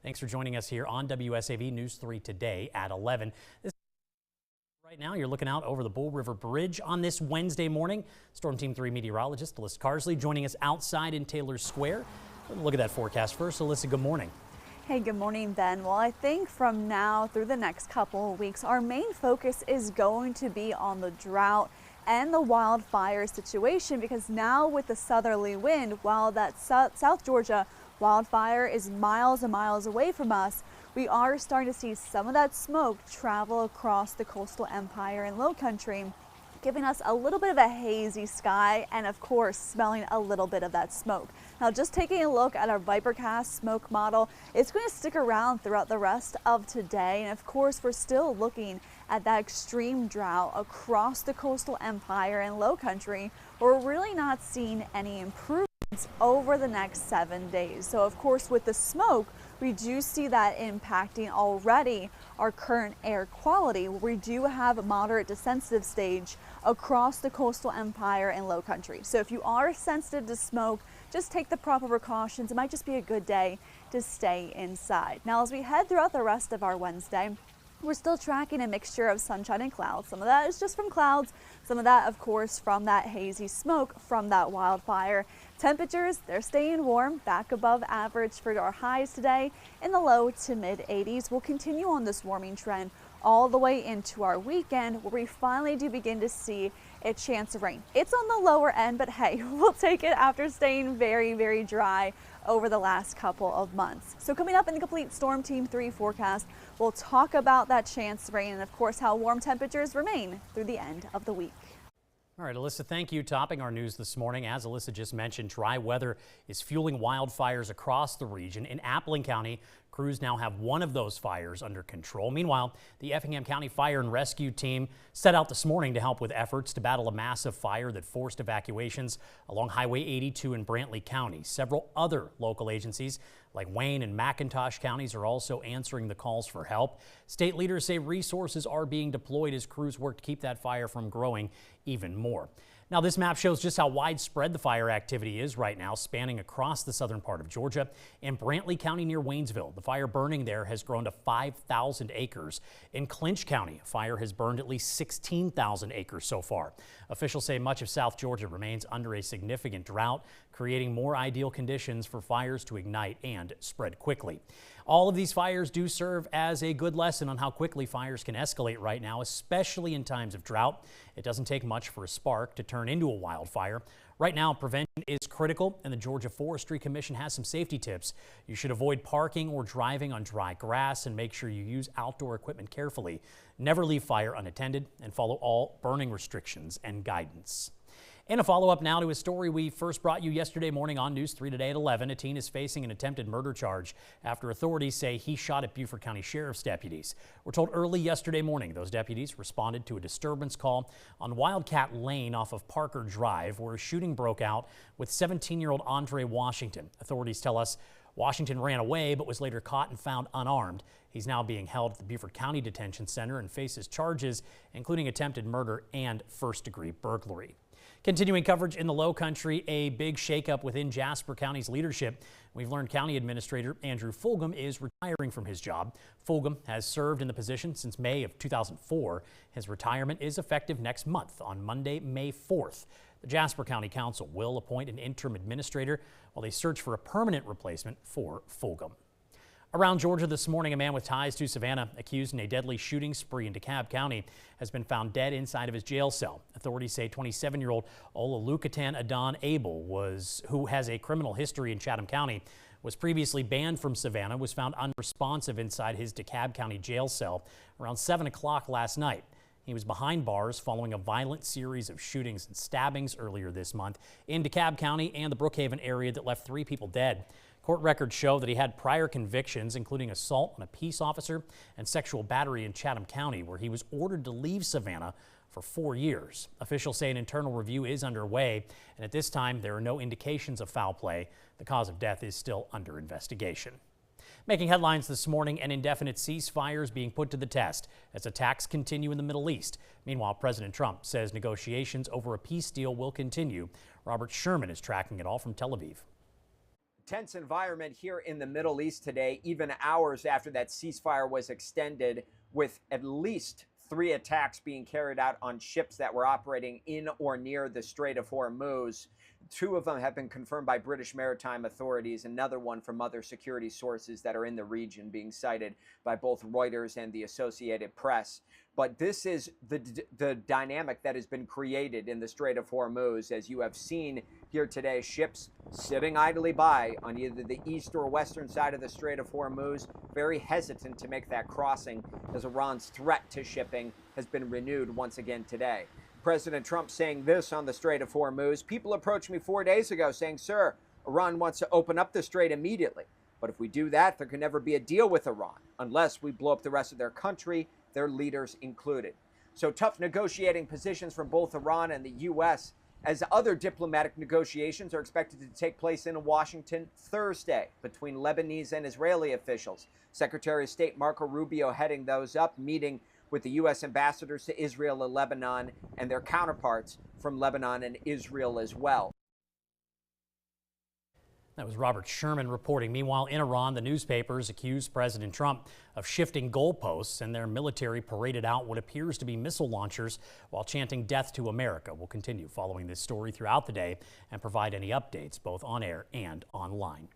Thanks for joining us here on WSAV News 3 today at 11. Right now, you're looking out over the Bull River Bridge on this Wednesday morning. Storm Team 3 meteorologist Alyssa Carsley joining us outside in Taylor Square. Look at that forecast first. Alyssa, good morning. Hey, good morning, Ben. Well, I think from now through the next couple of weeks, our main focus is going to be on the drought and the wildfire situation, because now with the southerly wind, while that South Georgia wildfire is miles and miles away from us, we are starting to see some of that smoke travel across the coastal empire and low country, giving us a little bit of a hazy sky and of course smelling a little bit of that smoke. Now, just taking a look at our Vipercast smoke model, it's going to stick around throughout the rest of today, and of course we're still looking at that extreme drought across the coastal empire and low country. We're really not seeing any improvement over the next 7 days. So of course with the smoke, we do see that impacting already our current air quality. We do have a moderate to sensitive stage across the coastal empire and low country. So if you are sensitive to smoke, just take the proper precautions. It might just be a good day to stay inside. Now, as we head throughout the rest of our Wednesday, we're still tracking a mixture of sunshine and clouds. Some of that is just from clouds, some of that, of course, from that hazy smoke from that wildfire. Temperatures, they're staying warm, back above average for our highs today in the low to mid 80s. We'll continue on this warming trend all the way into our weekend, where we finally do begin to see a chance of rain. It's on the lower end, but hey, we'll take it after staying very, very dry over the last couple of months. So coming up in the complete Storm Team 3 forecast, we'll talk about that chance of rain and of course how warm temperatures remain through the end of the week. All right, Alyssa, thank you. Topping our news this morning, as Alyssa just mentioned, dry weather is fueling wildfires across the region. In Appling County, crews now have one of those fires under control. Meanwhile, the Effingham County Fire and Rescue Team set out this morning to help with efforts to battle a massive fire that forced evacuations along Highway 82 in Brantley County. Several other local agencies like Wayne and McIntosh counties are also answering the calls for help. State leaders say resources are being deployed as crews work to keep that fire from growing even more. Now, this map shows just how widespread the fire activity is right now, spanning across the southern part of Georgia. In Brantley County near Waynesville, the fire burning there has grown to 5,000 acres. In Clinch County, a fire has burned at least 16,000 acres so far. Officials say much of South Georgia remains under a significant drought, creating more ideal conditions for fires to ignite and spread quickly. All of these fires do serve as a good lesson on how quickly fires can escalate right now, especially in times of drought. It doesn't take much for a spark to turn into a wildfire. Right now, prevention is critical, and the Georgia Forestry Commission has some safety tips. You should avoid parking or driving on dry grass and make sure you use outdoor equipment carefully. Never leave fire unattended and follow all burning restrictions and guidance. And a follow-up now to a story we first brought you yesterday morning on News 3 today at 11. A teen is facing an attempted murder charge after authorities say he shot at Beaufort County Sheriff's deputies. We're told early yesterday morning those deputies responded to a disturbance call on Wildcat Lane off of Parker Drive, where a shooting broke out with 17-year-old Andre Washington. Authorities tell us Washington ran away but was later caught and found unarmed. He's now being held at the Beaufort County Detention Center and faces charges including attempted murder and first-degree burglary. Continuing coverage in the Low Country, a big shakeup within Jasper County's leadership. We've learned County Administrator Andrew Fulgham is retiring from his job. Fulgham has served in the position since May of 2004. His retirement is effective next month on Monday, May 4th. The Jasper County Council will appoint an interim administrator while they search for a permanent replacement for Fulgham. Around Georgia this morning, a man with ties to Savannah accused in a deadly shooting spree in DeKalb County has been found dead inside of his jail cell. Authorities say 27-year-old Olulukatan Adon Abel, who has a criminal history in Chatham County, was previously banned from Savannah, was found unresponsive inside his DeKalb County jail cell around 7 o'clock last night. He was behind bars following a violent series of shootings and stabbings earlier this month in DeKalb County and the Brookhaven area that left 3 people dead. Court records show that he had prior convictions, including assault on a peace officer and sexual battery in Chatham County, where he was ordered to leave Savannah for 4 years. Officials say an internal review is underway, and at this time there are no indications of foul play. The cause of death is still under investigation. Making headlines this morning, an indefinite ceasefire is being put to the test as attacks continue in the Middle East. Meanwhile, President Trump says negotiations over a peace deal will continue. Robert Sherman is tracking it all from Tel Aviv. tense environment here in the Middle East today, even hours after that ceasefire was extended, with at least 3 attacks being carried out on ships that were operating in or near the Strait of Hormuz. 2 of them have been confirmed by British maritime authorities, another one from other security sources that are in the region being cited by both Reuters and the Associated Press. But this is the dynamic that has been created in the Strait of Hormuz, as you have seen here today, ships sitting idly by on either the east or western side of the Strait of Hormuz, very hesitant to make that crossing as Iran's threat to shipping has been renewed once again today. President Trump saying this on the Strait of Hormuz: people approached me 4 days ago saying, "Sir, Iran wants to open up the strait immediately. But if we do that, there can never be a deal with Iran unless we blow up the rest of their country, their leaders included." So tough negotiating positions from both Iran and the U.S. as other diplomatic negotiations are expected to take place in Washington Thursday between Lebanese and Israeli officials. Secretary of State Marco Rubio heading those up, meeting with the U.S. ambassadors to Israel and Lebanon and their counterparts from Lebanon and Israel as well. That was Robert Sherman reporting. Meanwhile, in Iran, the newspapers accused President Trump of shifting goalposts, and their military paraded out what appears to be missile launchers while chanting "Death to America." We'll continue following this story throughout the day and provide any updates both on air and online.